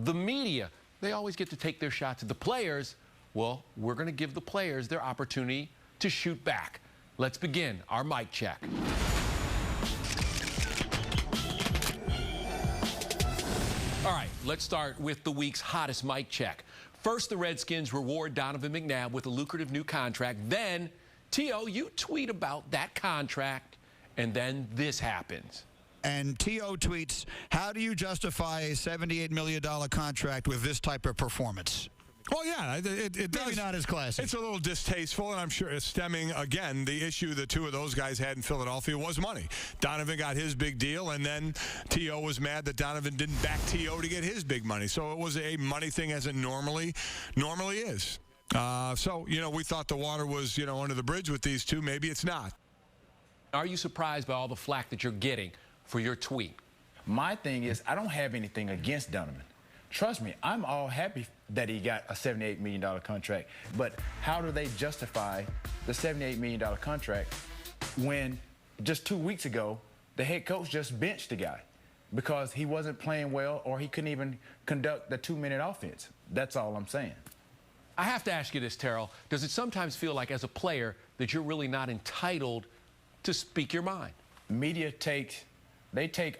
the media, they always get to take their shots at the players. Well, we're going to give the players their opportunity to shoot back. Let's begin our mic check. All right, let's start with the week's hottest mic check. First, the Redskins reward Donovan McNabb with a lucrative new contract. Then, T.O., you tweet about that contract, and then this happens. And T.O. tweets, how do you justify a $78 million contract with this type of performance? Well, yeah, it does. Maybe not as classy. It's a little distasteful, and I'm sure it's stemming, again, the issue the two of those guys had in Philadelphia was money. Donovan got his big deal, and then T.O. was mad that Donovan didn't back T.O. to get his big money. So it was a money thing as it normally is. So, you know, we thought the water was, you know, under the bridge with these two. Maybe it's not. Are you surprised by all the flack that you're getting for your tweet? My thing is, I don't have anything against Donovan. Trust me, I'm all happy that he got a $78 million contract. But how do they justify the $78 million contract when just 2 weeks ago, the head coach just benched the guy because he wasn't playing well or he couldn't even conduct the 2-minute offense? That's all I'm saying. I have to ask you this, Terrell. Does it sometimes feel like, as a player, that you're really not entitled to speak your mind? Media take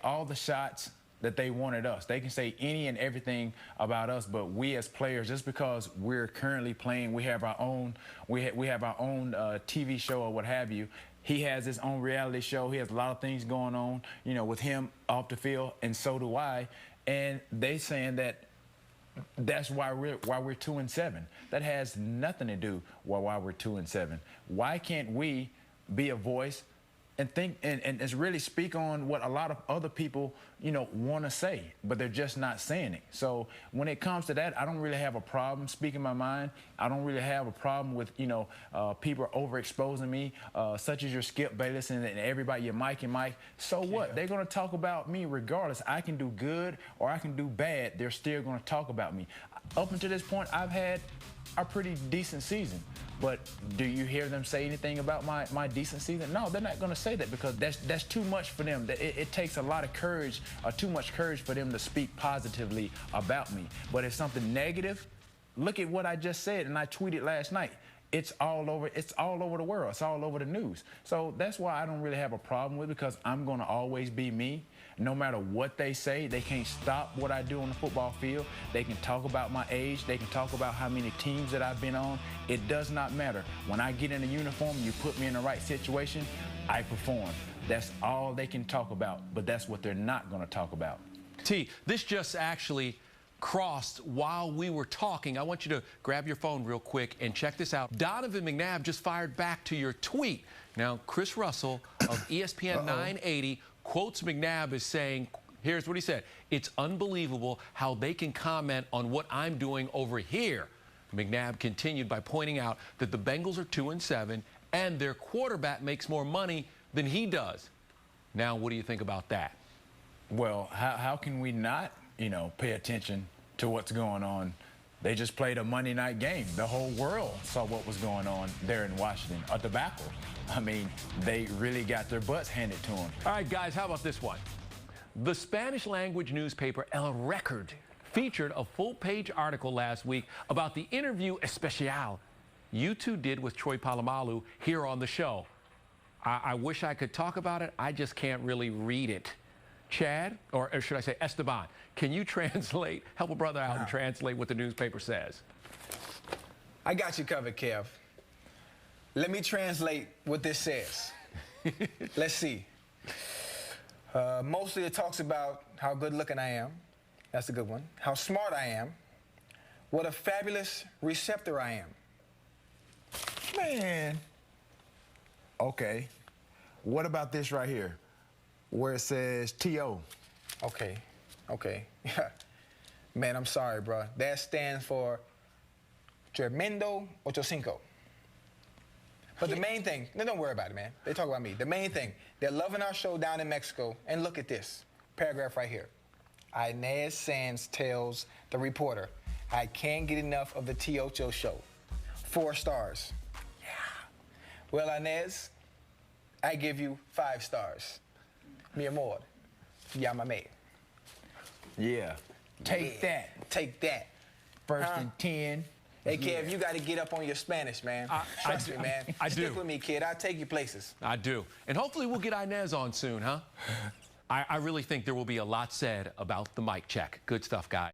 all the shots that they wanted us. They can say any and everything about us, but we as players, just because we're currently playing, we have our own TV show or what have you. He has his own reality show. He has a lot of things going on, you know, with him off the field, and so do I. And they saying that that's why we're 2-7. That has nothing to do with why we're 2-7. Why can't we be a voice and think and really speak on what a lot of other people, you know, want to say, but they're just not saying it? So when it comes to that, I don't really have a problem speaking my mind. I don't really have a problem with, you know, people overexposing me, such as your Skip Bayless and everybody, your Mike and Mike. So what? They're going to talk about me regardless. I can do good or I can do bad. They're still going to talk about me. Up until this point, I've had a pretty decent season. But do you hear them say anything about my decent season? No, they're not going to say that because that's too much for them. It takes a lot of courage, or too much courage for them to speak positively about me. But if something negative, look at what I just said, and I tweeted last night. It's all over the world. It's all over the news. So that's why I don't really have a problem with it, because I'm going to always be me. No matter what they say, they can't stop what I do on the football field. They can talk about my age. They can talk about how many teams that I've been on. It does not matter. When I get in a uniform, you put me in the right situation, I perform. That's all they can talk about, but that's what they're not going to talk about. T, this just actually crossed while we were talking. I want you to grab your phone real quick and check this out. Donovan McNabb just fired back to your tweet. Now, Chris Russell of ESPN 980 quotes McNabb as saying, here's what he said: "It's unbelievable how they can comment on what I'm doing over here." McNabb continued by pointing out that the Bengals are 2-7 and their quarterback makes more money than he does. Now, what do you think about that? Well, how can we not, you know, pay attention to what's going on? They just played a Monday night game. The whole world saw what was going on there in Washington, a debacle. I mean, they really got their butts handed to them. All right, guys, how about this one? The Spanish language newspaper El Record featured a full-page article last week about the interview especial you two did with Troy Polamalu here on the show. I wish I could talk about it. I just can't really read it. Chad, or should I say Esteban, can you translate, help a brother out and translate what the newspaper says? I got you covered, Kev. Let me translate what this says. Let's see. Mostly it talks about how good looking I am. That's a good one. How smart I am. What a fabulous receptor I am. Man. Okay. What about this right here, where it says T.O.? Okay. Man, I'm sorry, bro. That stands for Tremendo 85. But the main thing, no, don't worry about it, man. They talk about me. The main thing, they're loving our show down in Mexico. And look at this paragraph right here. Inez Sands tells the reporter, "I can't get enough of the T.Ocho show. 4 stars. Yeah. Well, Inez, I give you 5 stars. Mi amor, llámame." Yeah. Take that. Take that. First and 10. Hey, Kev, you got to get up on your Spanish, man. Trust me, man. I do. Stick with me, kid. I'll take you places. I do. And hopefully we'll get Inez on soon, huh? I really think there will be a lot said about the mic check. Good stuff, guys.